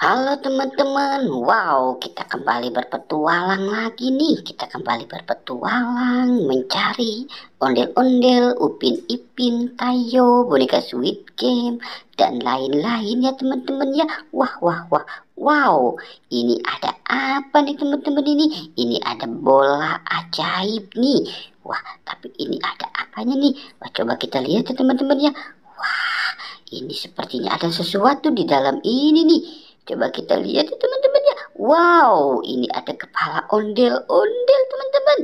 Halo teman-teman, wow kita kembali berpetualang lagi nih. Kita kembali berpetualang mencari ondel-ondel, Upin Ipin, Tayo, boneka Squid Game, dan lain-lain ya teman-teman ya. Wah, wah, wah, wow. Ini ada apa nih teman-teman ini? Ini ada bola ajaib nih. Wah, tapi ini ada apanya nih? Wah, coba kita lihat ya teman-teman ya. Wah, ini sepertinya ada sesuatu di dalam ini nih. Coba kita lihat ya teman-teman ya. Wow, ini ada kepala ondel-ondel teman-teman.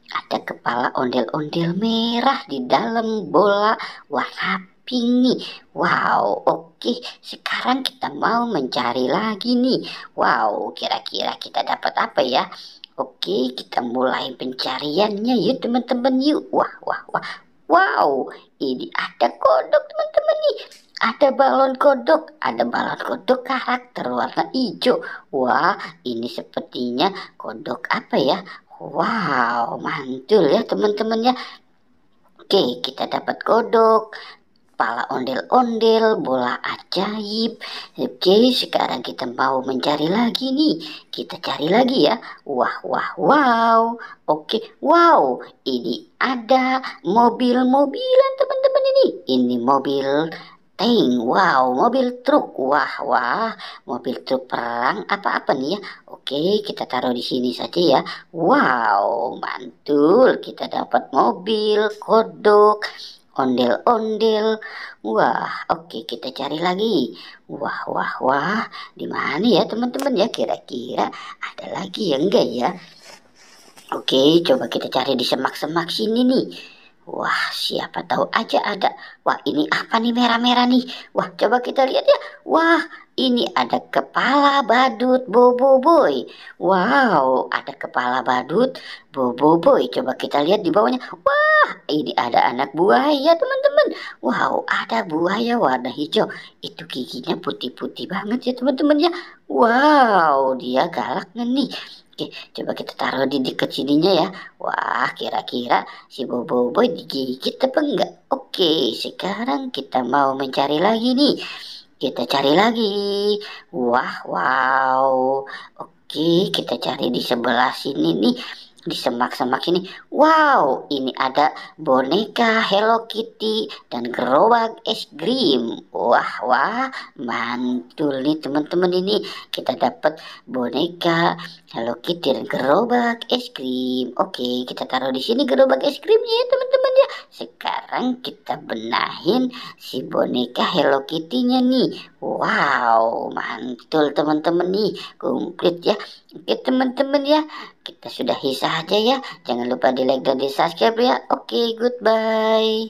Ada kepala ondel-ondel merah di dalam bola warna pink nih. Wow, oke. Sekarang kita mau mencari lagi nih. Wow, kira-kira kita dapat apa ya? Oke, kita mulai pencariannya yuk teman-teman yuk. Wah, wah, wah. Wow, ini ada kodok teman-teman nih. Ada balon kodok karakter warna hijau. Wah, ini sepertinya kodok apa ya? Wow, mantul ya teman-teman ya. Oke, kita dapat kodok, kepala ondel-ondel, bola ajaib. Oke, sekarang kita mau mencari lagi nih. Kita cari lagi ya. Wah, wah, wow. Oke, wow. Ini ada mobil-mobilan teman-teman ini. Ini mobil tank. Wow, mobil truk. Wah, wah. Mobil truk perang apa-apa nih ya. Oke, kita taruh di sini saja ya. Wow, mantul. Kita dapat mobil, kodok, ondel-ondel. Wah, oke kita cari lagi. Wah, wah, wah. Di mana ya teman-teman ya? Kira-kira ada lagi ya enggak ya? Oke, coba kita cari di semak-semak sini nih. Wah, siapa tahu aja ada. Wah, ini apa nih merah-merah nih? Wah, coba kita lihat ya. Wah, ini ada kepala badut Bobo Boy. Wow, ada kepala badut Bobo Boy. Coba kita lihat di bawahnya. Wah, ini ada anak buaya, teman-teman. Wow, ada buaya warna hijau. Itu giginya putih-putih banget ya, teman-teman ya. Wow, dia galak nih. Oke, coba kita taruh di dekat sininya ya. Wah, kira-kira si Bobo Boy digigit apa enggak? Oke, sekarang kita mau mencari lagi nih. Kita cari lagi. Wah, wow. Oke, kita cari di sebelah sini nih. Di semak-semak ini. Wow, ini ada boneka Hello Kitty dan gerobak es krim. Wah, wah, mantul nih teman-teman ini. Kita dapat boneka Hello Kitty dan gerobak es krim. Oke, kita taruh di sini gerobak es krimnya ya teman-teman ya. Sekarang kita benahin si boneka Hello Kitty-nya nih. Wow, mantul teman-teman nih. Komplit ya. Oke teman-teman ya. Kita sudahi saja ya. Jangan lupa di like dan di subscribe ya. Oke, goodbye.